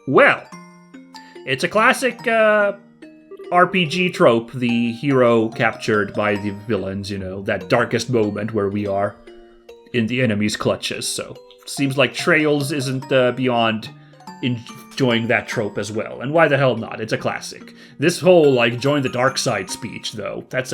Well, it's a classic RPG trope, the hero captured by the villains, that darkest moment where we are in the enemy's clutches. So, seems like Trails isn't beyond enjoying that trope as well. And why the hell not? It's a classic. This whole, join the dark side speech, though, that's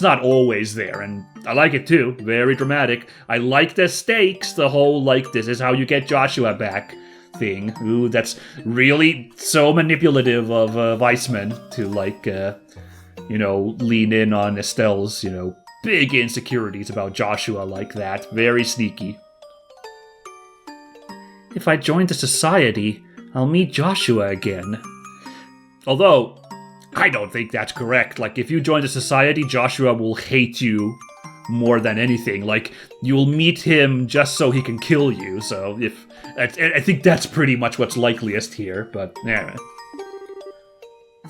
not always there, and I like it too. Very dramatic. I like the stakes, the whole, this is how you get Joshua back thing. Ooh, that's really so manipulative of Weissman to, lean in on Estelle's, big insecurities about Joshua like that. Very sneaky. If I join the society, I'll meet Joshua again. Although, I don't think that's correct. If you join the society, Joshua will hate you more than anything. You'll meet him just so he can kill you. So, I think that's pretty much what's likeliest here, but, yeah.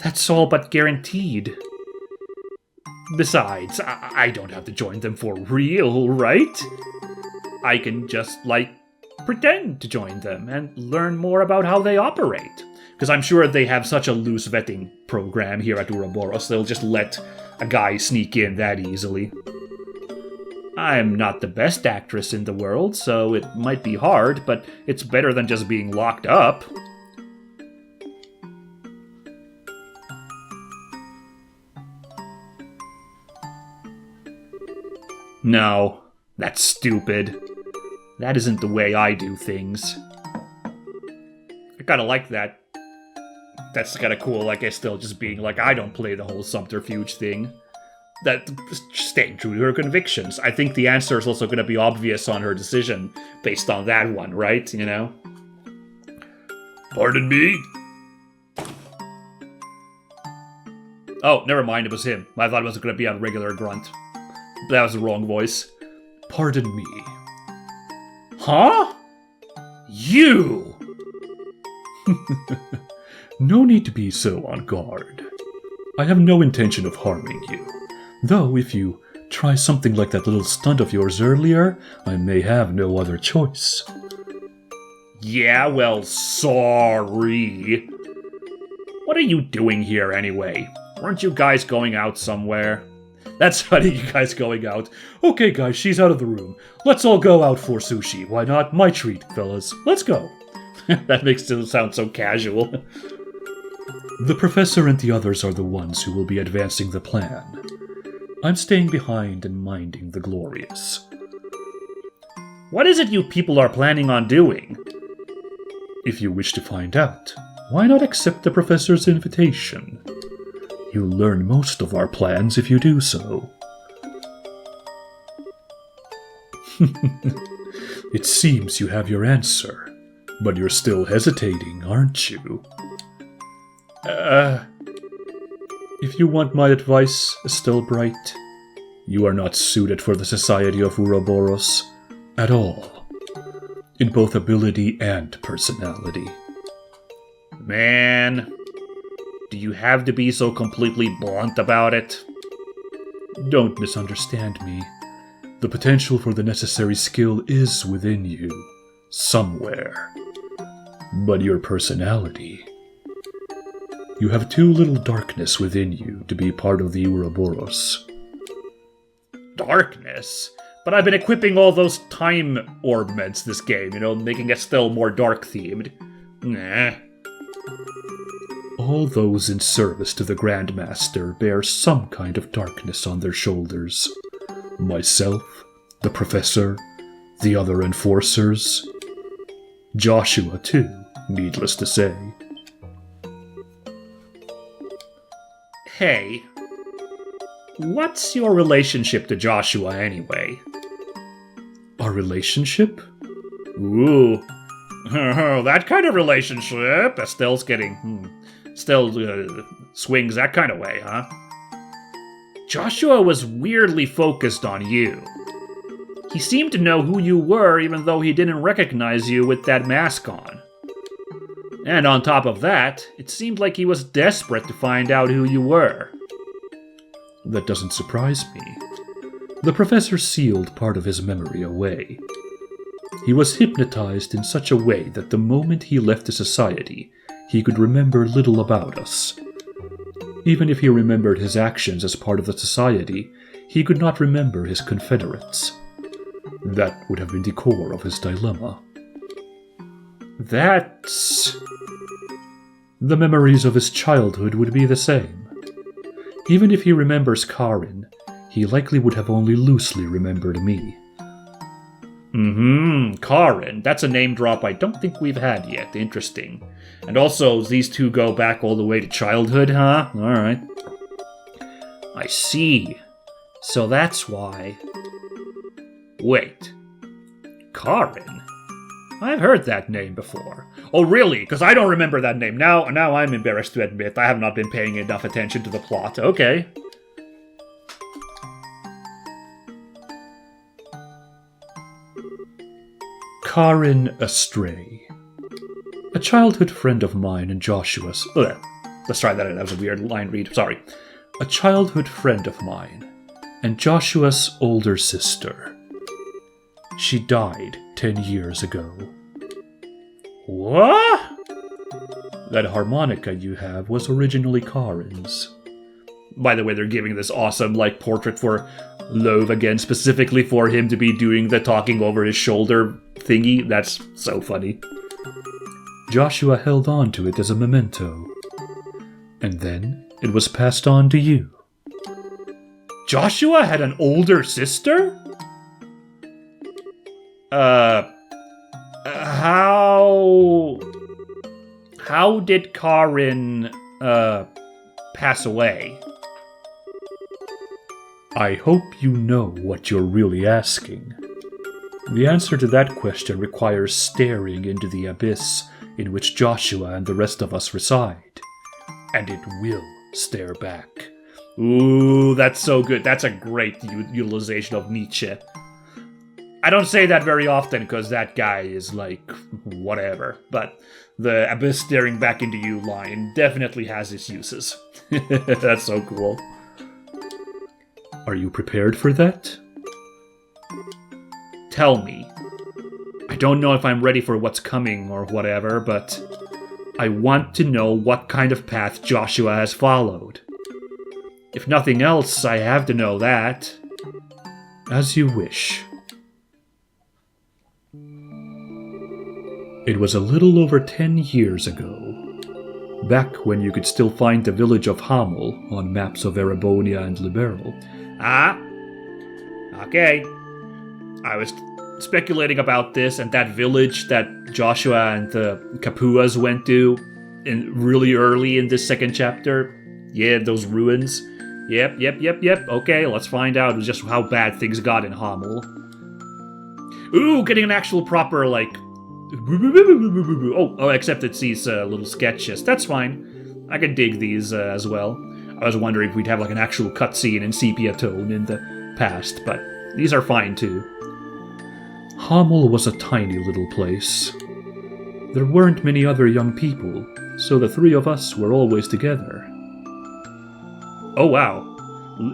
That's all but guaranteed. Besides, I don't have to join them for real, right? I can just, pretend to join them and learn more about how they operate. Because I'm sure they have such a loose vetting program here at Ouroboros, they'll just let a guy sneak in that easily. I'm not the best actress in the world, so it might be hard, but it's better than just being locked up. No, that's stupid. That isn't the way I do things. I kinda like that. That's kinda cool, Estelle just being I don't play the whole subterfuge thing. That staying true to her convictions. I think the answer is also gonna be obvious on her decision based on that one, right? Pardon me? Oh, never mind, it was him. I thought it was gonna be a regular grunt. That was the wrong voice. Pardon me. Huh? You! No need to be so on guard. I have no intention of harming you. Though if you try something like that little stunt of yours earlier, I may have no other choice. Yeah, well, sorry. What are you doing here anyway? Weren't you guys going out somewhere? That's funny, you guys going out. Okay, guys, she's out of the room. Let's all go out for sushi. Why not? My treat, fellas. Let's go. That makes it sound so casual. The professor and the others are the ones who will be advancing the plan. I'm staying behind and minding the glorious. What is it you people are planning on doing? If you wish to find out, why not accept the professor's invitation? You'll learn most of our plans if you do so. It seems you have your answer, but you're still hesitating, aren't you? If you want my advice, Estelle Bright, you are not suited for the Society of Ouroboros at all, in both ability and personality. Man, do you have to be so completely blunt about it? Don't misunderstand me. The potential for the necessary skill is within you, somewhere. But your personality... You have too little darkness within you to be part of the Ouroboros. Darkness? But I've been equipping all those time orbments this game, making Estelle more dark-themed. Nah. All those in service to the Grandmaster bear some kind of darkness on their shoulders. Myself, the Professor, the other enforcers. Joshua, too, needless to say. Hey, what's your relationship to Joshua anyway? Our relationship? Ooh, that kind of relationship. Estelle's getting... Estelle swings that kind of way, huh? Joshua was weirdly focused on you. He seemed to know who you were even though he didn't recognize you with that mask on. And on top of that, it seemed like he was desperate to find out who you were. That doesn't surprise me. The professor sealed part of his memory away. He was hypnotized in such a way that the moment he left the society, he could remember little about us. Even if he remembered his actions as part of the society, he could not remember his confederates. That would have been the core of his dilemma. That's... The memories of his childhood would be the same. Even if he remembers Karin, he likely would have only loosely remembered me. Karin. That's a name drop I don't think we've had yet. Interesting. And also, these two go back all the way to childhood, huh? Alright. I see. So that's why... Wait. Karin? I've heard that name before. Oh, really? Because I don't remember that name. Now I'm embarrassed to admit I have not been paying enough attention to the plot. Okay. Karin Astray. A childhood friend of mine and Joshua's... Let's try that again. That was a weird line read. Sorry. A childhood friend of mine and Joshua's older sister. She died 10 years ago. What? That harmonica you have was originally Karin's. By the way, they're giving this awesome, portrait for Loewe again, specifically for him to be doing the talking over his shoulder thingy. That's so funny. Joshua held on to it as a memento. And then it was passed on to you. Joshua had an older sister? How did Karin, pass away? I hope you know what you're really asking. The answer to that question requires staring into the abyss in which Joshua and the rest of us reside. And it will stare back. Ooh, that's so good. That's a great utilization of Nietzsche. I don't say that very often because that guy is whatever. But the abyss staring back into you line definitely has its uses. That's so cool. Are you prepared for that? Tell me. I don't know if I'm ready for what's coming or whatever, but I want to know what kind of path Joshua has followed. If nothing else, I have to know that. As you wish. It was a little over 10 years ago, back when you could still find the village of Hamel on maps of Erebonia and Liberal. Ah, okay. I was speculating about this and that village that Joshua and the Kapuas went to really early in this second chapter. Yeah, those ruins. Yep. Okay, let's find out just how bad things got in Hamel. Ooh, getting an actual proper, Oh, except it's these little sketches. That's fine. I can dig these as well. I was wondering if we'd have an actual cutscene in sepia tone in the past, but these are fine too. Hamel was a tiny little place. There weren't many other young people, so the three of us were always together. Oh wow.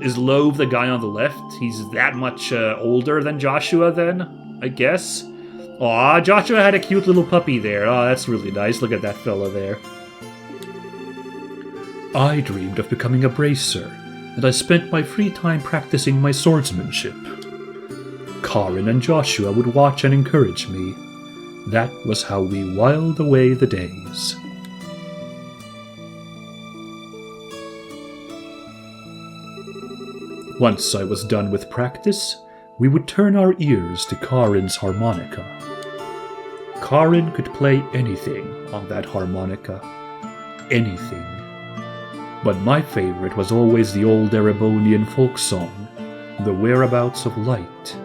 Is Loewe the guy on the left? He's that much older than Joshua then, I guess? Aw, Joshua had a cute little puppy there. Oh, that's really nice. Look at that fella there. I dreamed of becoming a bracer, and I spent my free time practicing my swordsmanship. Karin and Joshua would watch and encourage me. That was how we whiled away the days. Once I was done with practice, we would turn our ears to Karin's harmonica. Karin could play anything on that harmonica. Anything. But my favorite was always the old Erebonian folk song, The Whereabouts of Light.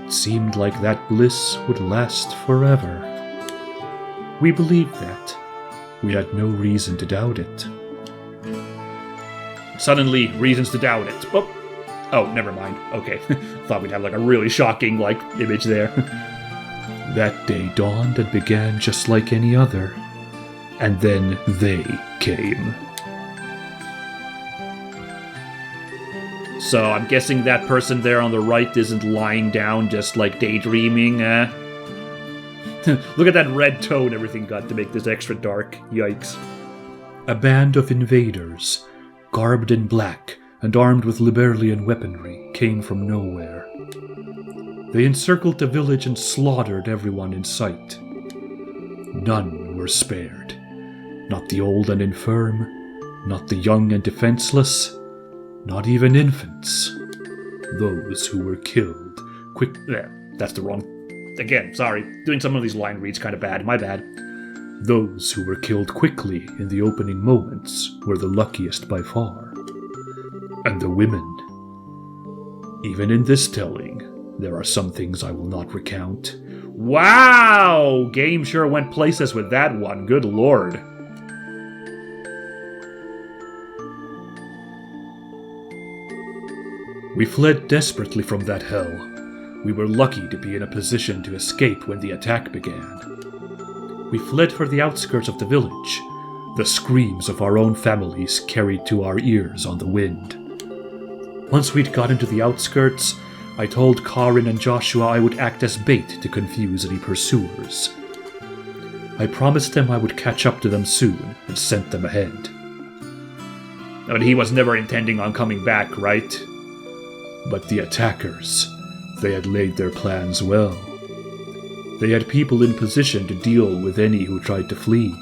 It seemed like that bliss would last forever. We believed that. We had no reason to doubt it. Suddenly, reasons to doubt it. Oh, never mind. Okay. Thought we'd have a really shocking, image there. That day dawned and began just like any other. And then they came. So I'm guessing that person there on the right isn't lying down just daydreaming, Look at that red tone everything got to make this extra dark. Yikes. A band of invaders, garbed in black and armed with Liberlian weaponry, came from nowhere. They encircled the village and slaughtered everyone in sight. None were spared. Not the old and infirm, not the young and defenseless, not even infants. Those who were killed that's the wrong... Again, sorry. Doing some of these line reads kind of bad. My bad. Those who were killed quickly in the opening moments were the luckiest by far. And the women. Even in this telling, there are some things I will not recount. Wow! Game sure went places with that one. Good lord. We fled desperately from that hell. We were lucky to be in a position to escape when the attack began. We fled for the outskirts of the village, the screams of our own families carried to our ears on the wind. Once we'd got into the outskirts, I told Karin and Joshua I would act as bait to confuse any pursuers. I promised them I would catch up to them soon and sent them ahead. But he was never intending on coming back, right? But the attackers, they had laid their plans well. They had people in position to deal with any who tried to flee.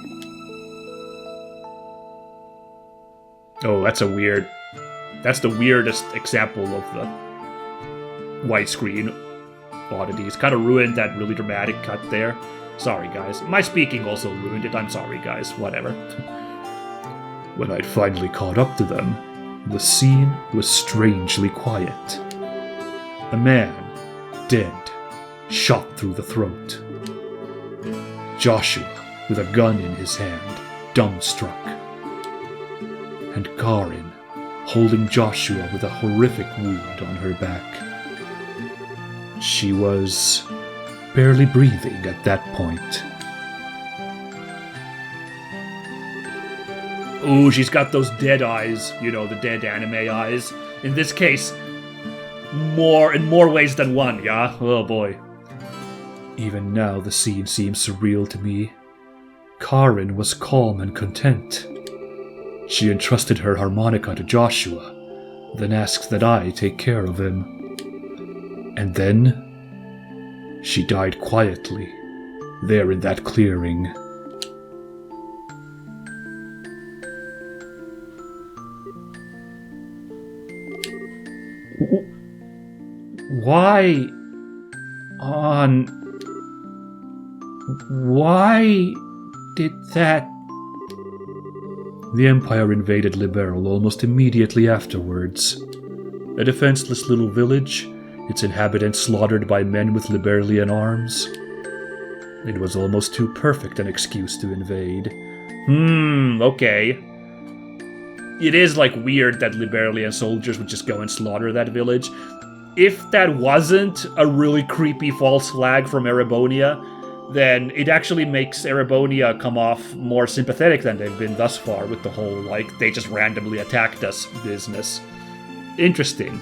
Oh, that's the weirdest example of the widescreen oddities. Kind of ruined that really dramatic cut there. Sorry, guys. My speaking also ruined it. I'm sorry, guys. Whatever. When I'd finally caught up to them, the scene was strangely quiet. A man, dead, shot through the throat. Joshua, with a gun in his hand, dumbstruck. And Karin, holding Joshua with a horrific wound on her back. She was barely breathing at that point. Ooh, she's got those dead eyes, the dead anime eyes. In this case, in more ways than one, yeah? Oh boy. Even now the scene seems surreal to me. Karin was calm and content. She entrusted her harmonica to Joshua, then asked that I take care of him. And then she died quietly, there in that clearing. Why did that... The Empire invaded Liberl almost immediately afterwards. A defenseless little village, its inhabitants slaughtered by men with Liberlian arms. It was almost too perfect an excuse to invade. Okay. It is, weird that Liberlian soldiers would just go and slaughter that village. If that wasn't a really creepy false flag from Erebonia, then it actually makes Erebonia come off more sympathetic than they've been thus far with the whole, they just randomly attacked us business. Interesting.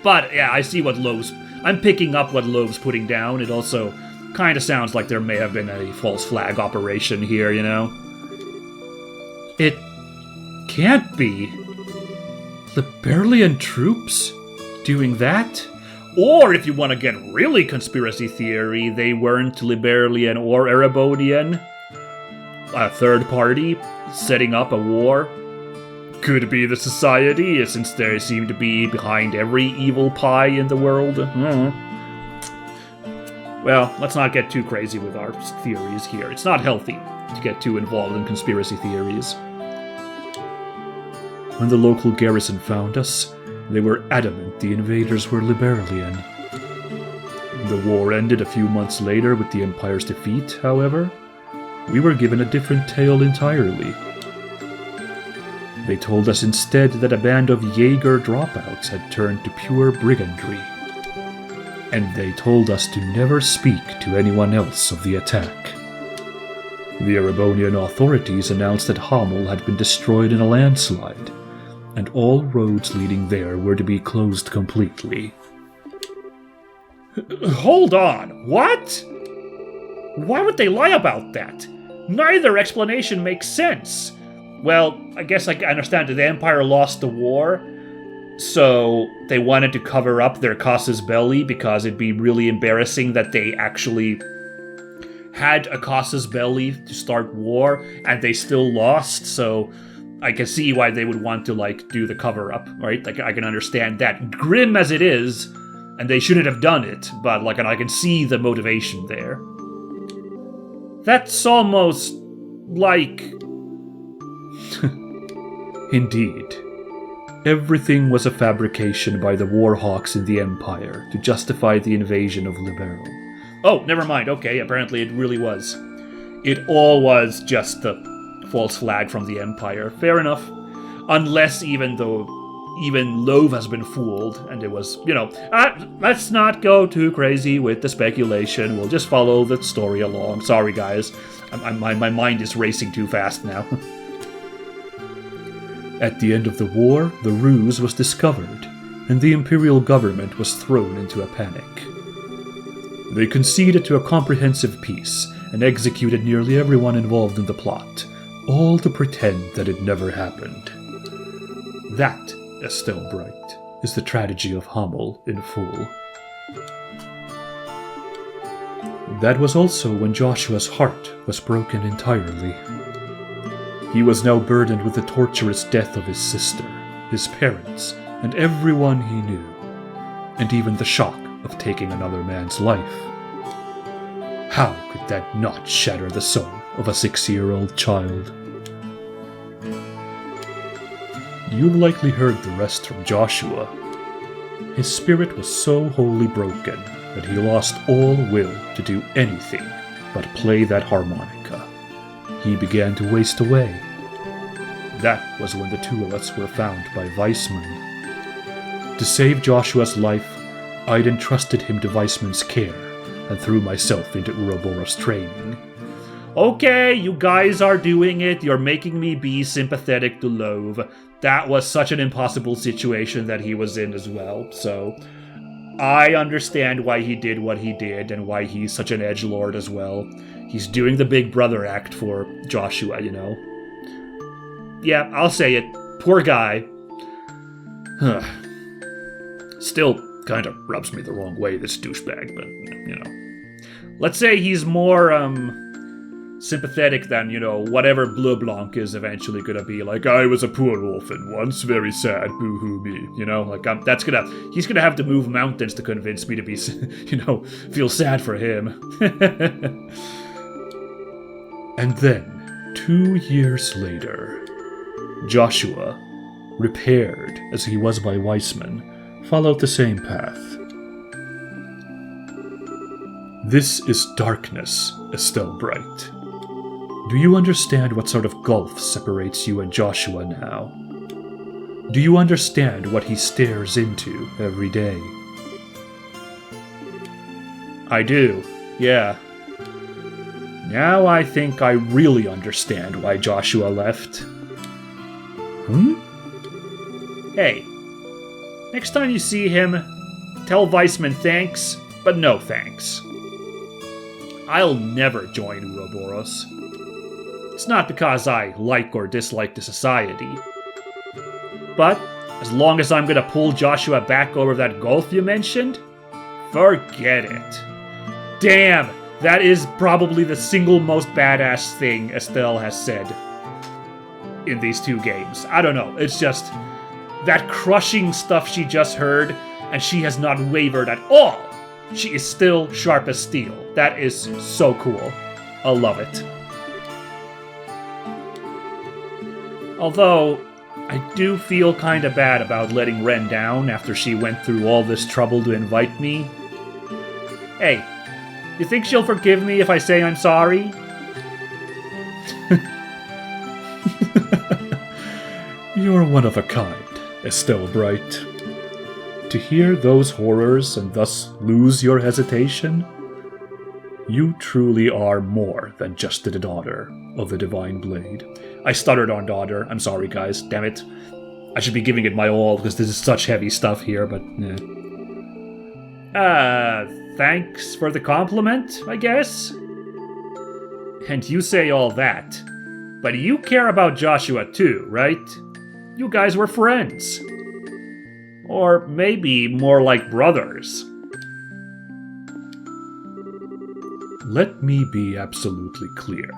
But, yeah, I see what Loewe's... I'm picking up what Loewe's putting down. It also kind of sounds like there may have been a false flag operation here, It can't be. Liberlian troops doing that? Or, if you want to get really conspiracy theory, they weren't Liberlian or Erebonian. A third party setting up a war. Could be the Society, since they seem to be behind every evil pie in the world. Well, let's not get too crazy with our theories here. It's not healthy to get too involved in conspiracy theories. When the local garrison found us, they were adamant the invaders were Liberlian. The war ended a few months later with the Empire's defeat, however. We were given a different tale entirely. They told us instead that a band of Jaeger dropouts had turned to pure brigandry. And they told us to never speak to anyone else of the attack. The Erebonian authorities announced that Hamel had been destroyed in a landslide, and all roads leading there were to be closed completely. Hold on, what? Why would they lie about that? Neither explanation makes sense. Well, I guess I understand that the Empire lost the war, so they wanted to cover up their casus belli because it'd be really embarrassing that they actually had a casus belli to start war and they still lost, so I can see why they would want to, do the cover-up, right? I can understand that. Grim as it is, and they shouldn't have done it, but, I can see the motivation there. That's almost like... Indeed. Everything was a fabrication by the warhawks in the Empire to justify the invasion of Liberal. Oh, never mind. Okay, apparently it really was. It all was just the false flag from the Empire. Fair enough. Unless even Loewe has been fooled, and it was, let's not go too crazy with the speculation. We'll just follow the story along. Sorry, guys. My mind is racing too fast now. At the end of the war, the ruse was discovered, and the imperial government was thrown into a panic. They conceded to a comprehensive peace and executed nearly everyone involved in the plot, all to pretend that it never happened. That, Estelle Bright, is the tragedy of Hamel in full. That was also when Joshua's heart was broken entirely. He was now burdened with the torturous death of his sister, his parents, and everyone he knew, and even the shock of taking another man's life. How could that not shatter the soul of a 6-year-old child? You've likely heard the rest from Joshua. His spirit was so wholly broken that he lost all will to do anything but play that harmonica. He began to waste away. That was when the two of us were found by Weissman. To save Joshua's life, I'd entrusted him to Weissman's care and threw myself into Ouroboros training. Okay, you guys are doing it. You're making me be sympathetic to Loewe. That was such an impossible situation that he was in as well, so I understand why he did what he did and why he's such an edgelord as well. He's doing the big brother act for Joshua, Yeah, I'll say it. Poor guy. Still kind of rubs me the wrong way, this douchebag, but, Let's say he's more, sympathetic than, whatever Bleu Blanc is eventually gonna be. I was a poor orphan once, very sad, boo-hoo me, he's gonna have to move mountains to convince me to be, feel sad for him. And then, 2 years later, Joshua, repaired as he was by Weissman, followed the same path. This is darkness, Estelle Bright. Do you understand what sort of gulf separates you and Joshua now? Do you understand what he stares into every day? I do, yeah. Now I think I really understand why Joshua left. Hey, next time you see him, tell Weissman thanks, but no thanks. I'll never join Ouroboros. It's not because I like or dislike the society. But as long as I'm gonna pull Joshua back over that gulf you mentioned, forget it. Damn, that is probably the single most badass thing Estelle has said in these 2 games. I don't know, it's just that crushing stuff she just heard, and she has not wavered at all. She is still sharp as steel. That is so cool. I love it. Although, I do feel kinda bad about letting Ren down after she went through all this trouble to invite me. Hey, you think she'll forgive me if I say I'm sorry? You're one of a kind, Estelle Bright. To hear those horrors and thus lose your hesitation, you truly are more than just the daughter of the Divine Blade. I stuttered on daughter. I'm sorry, guys. Damn it. I should be giving it my all because this is such heavy stuff here, but thanks for the compliment, I guess? And you say all that, but you care about Joshua too, right? You guys were friends. Or maybe more like brothers. Let me be absolutely clear.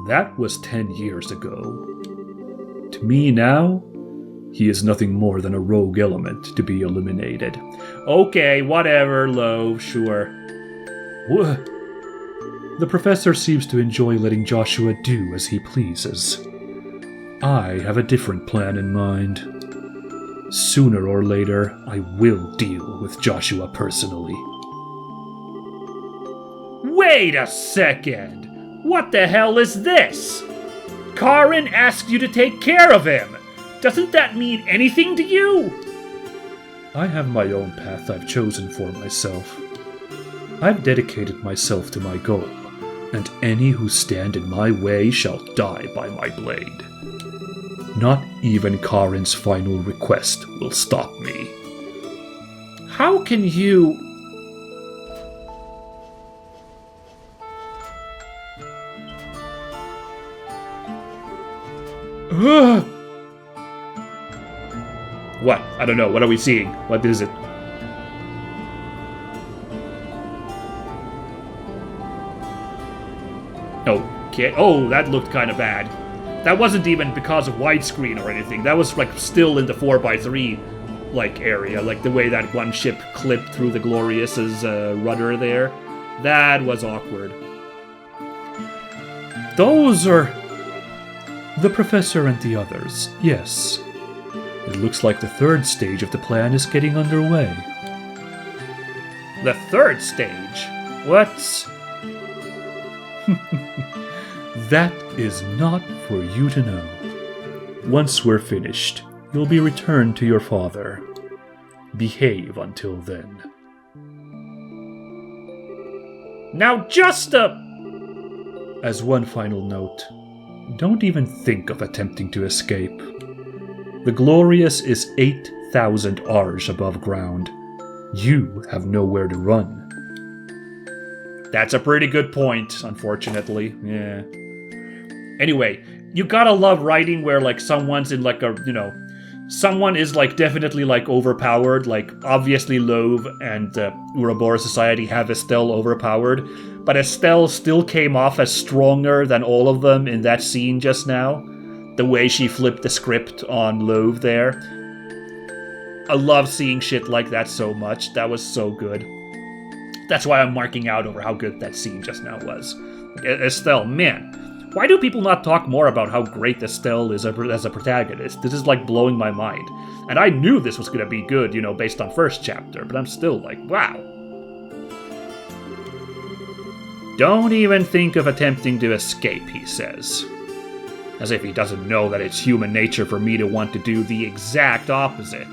That was 10 years ago. To me now, he is nothing more than a rogue element to be eliminated. Okay, whatever, Loewe, sure. What? The professor seems to enjoy letting Joshua do as he pleases. I have a different plan in mind. Sooner or later, I will deal with Joshua personally. Wait a second! What the hell is this? Karin asked you to take care of him! Doesn't that mean anything to you? I have my own path I've chosen for myself. I've dedicated myself to my goal, and any who stand in my way shall die by my blade. Not even Karin's final request will stop me. How can you... What? I don't know. What are we seeing? What is it? Okay. Oh, that looked kind of bad. That wasn't even because of widescreen or anything. That was like still in the 4x3 like area, like the way that one ship clipped through the Glorious's rudder there. That was awkward. Those are the professor and the others. Yes. It looks like the third stage of the plan is getting underway. The third stage? What's... That is not for you to know. Once we're finished, you'll be returned to your father. Behave until then. Now just a... As one final note, don't even think of attempting to escape. The Glorious is 8,000 Arj above ground. You have nowhere to run. That's a pretty good point, unfortunately. Yeah. Anyway, you gotta love writing where, like, someone's in, like, a, you know... Someone is, like, definitely, like, overpowered. Like, obviously Loewe and Ouroboros Society have Estelle overpowered. But Estelle still came off as stronger than all of them in that scene just now. The way she flipped the script on Loewe there. I love seeing shit like that so much. That was so good. That's why I'm marking out over how good that scene just now was. Estelle, man. Why do people not talk more about how great Estelle is as a protagonist? This is like blowing my mind. And I knew this was going to be good, you know, based on first chapter, but I'm still like, wow. Don't even think of attempting to escape, he says. As if he doesn't know that it's human nature for me to want to do the exact opposite.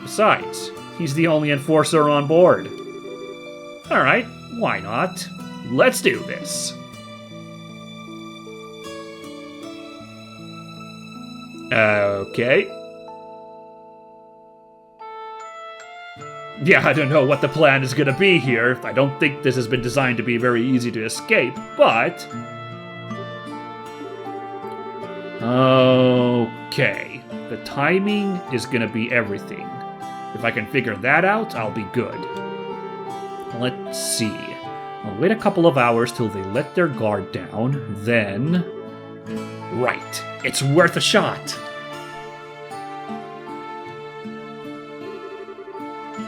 Besides, he's the only enforcer on board. Alright, why not? Let's do this. Okay. Yeah, I don't know what the plan is gonna be here. I don't think this has been designed to be very easy to escape, but... Okay. The timing is gonna be everything. If I can figure that out, I'll be good. Let's see. I'll wait a couple of hours till they let their guard down, then... Right. It's worth a shot.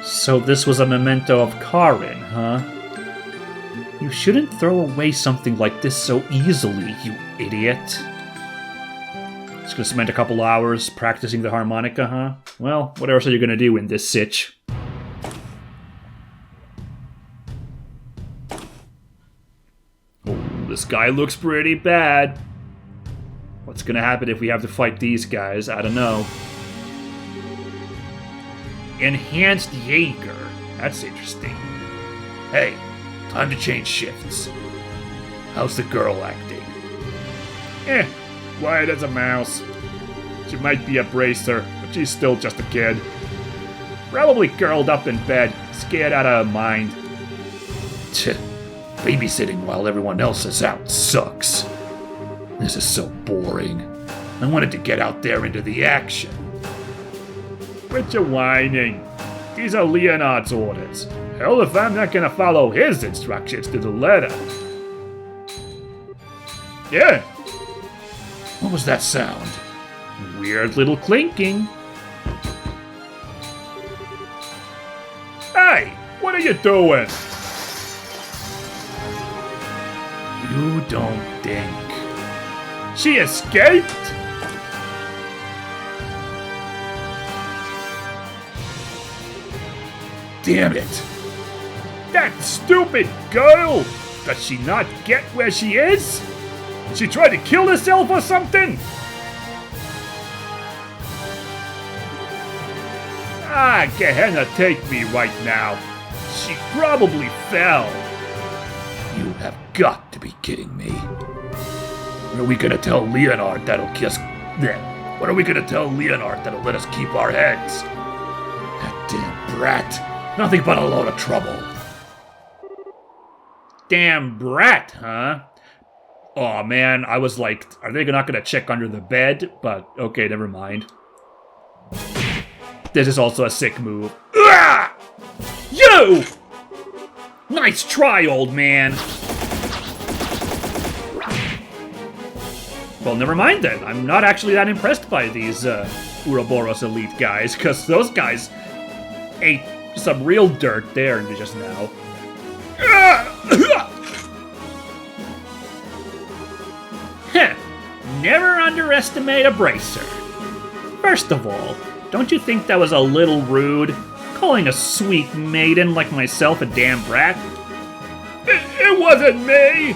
So this was a memento of Karin, huh? You shouldn't throw away something like this so easily, you idiot. Just gonna spend a couple hours practicing the harmonica, huh? Well, what else are you gonna do in this sitch? Oh, this guy looks pretty bad. What's gonna happen if we have to fight these guys? I don't know. Enhanced Jaeger. That's interesting. Hey, time to change shifts. How's the girl acting? Quiet as a mouse. She might be a bracer, but she's still just a kid. Probably curled up in bed, scared out of her mind. Babysitting while everyone else is out sucks. This is so boring. I wanted to get out there into the action. Quit your whining. These are Leonard's orders. Hell if I'm not gonna follow his instructions to the letter. Yeah. What was that sound? Weird little clinking. Hey, what are you doing? You don't think. She escaped? Damn it. That stupid girl! Does she not get where she is? She tried to kill herself or something? Ah, Gehenna take me right now. She probably fell. You have got to be kidding me. What are we gonna tell Leonard that'll kiss them? What are we gonna tell Leonard that'll let us keep our heads? That damn brat. Nothing but a load of trouble. Damn brat, huh? Oh man, I was like, are they not gonna check under the bed? But okay, never mind. This is also a sick move. Ah! You! Nice try, old man. Well, never mind then. I'm not actually that impressed by these Ouroboros elite guys, because those guys ate some real dirt there just now. Never underestimate a bracer. First of all, don't you think that was a little rude? Calling a sweet maiden like myself a damn brat? It wasn't me!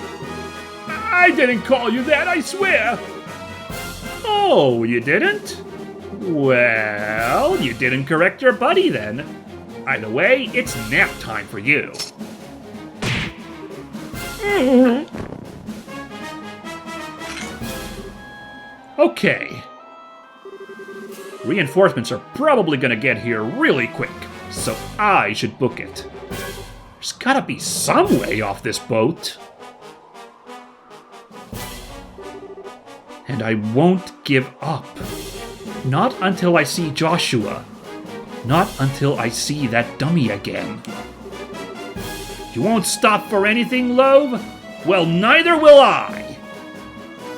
I didn't call you that, I swear! Oh, you didn't? Well, you didn't correct your buddy then. Either way, it's nap time for you. Okay. Reinforcements are probably gonna get here really quick, so I should book it. There's gotta be some way off this boat. And I won't give up. Not until I see Joshua. Not until I see that dummy again. You won't stop for anything, Loewe? Well, neither will I!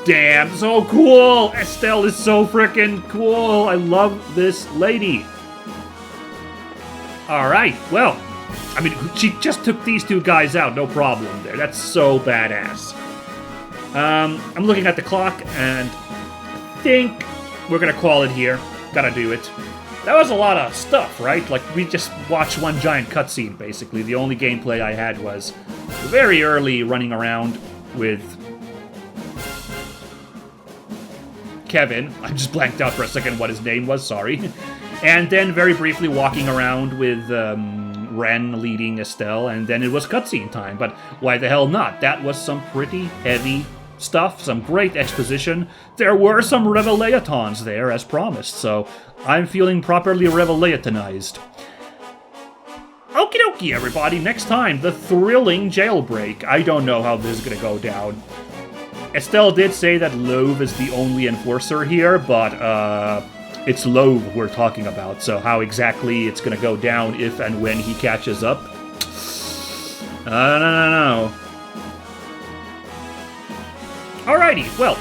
Damn, so cool! Estelle is so freaking cool! I love this lady. Alright, well, I mean, she just took these two guys out, no problem there. That's so badass. I'm looking at the clock, and I think we're gonna call it here. Gotta do it. That was a lot of stuff, right? Like, we just watched one giant cutscene, basically. The only gameplay I had was very early running around with Kevin. I just blanked out for a second what his name was, sorry. And then very briefly walking around with Ren leading Estelle, and then it was cutscene time. But why the hell not? That was some pretty heavy stuff, some great exposition. There were some revelations there, as promised, so I'm feeling properly revelationized. Okie dokie, everybody. Next time, the thrilling jailbreak. I don't know how this is gonna go down. Estelle did say that Loewe is the only enforcer here, but it's Loewe we're talking about, so how exactly it's gonna go down if and when he catches up, I don't know. Alrighty, well,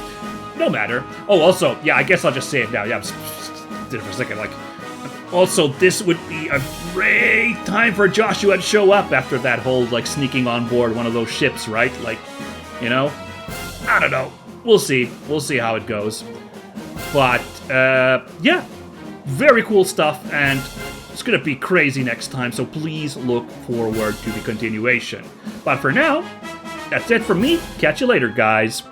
no matter. Oh, also, yeah, I guess I'll just say it now. Yeah, I just did it for a second, like, also, this would be a great time for Joshua to show up after that whole, like, sneaking on board one of those ships, right? Like, you know? I don't know. We'll see. We'll see how it goes. But, yeah. Very cool stuff, and it's gonna be crazy next time, so please look forward to the continuation. But for now, that's it from me. Catch you later, guys.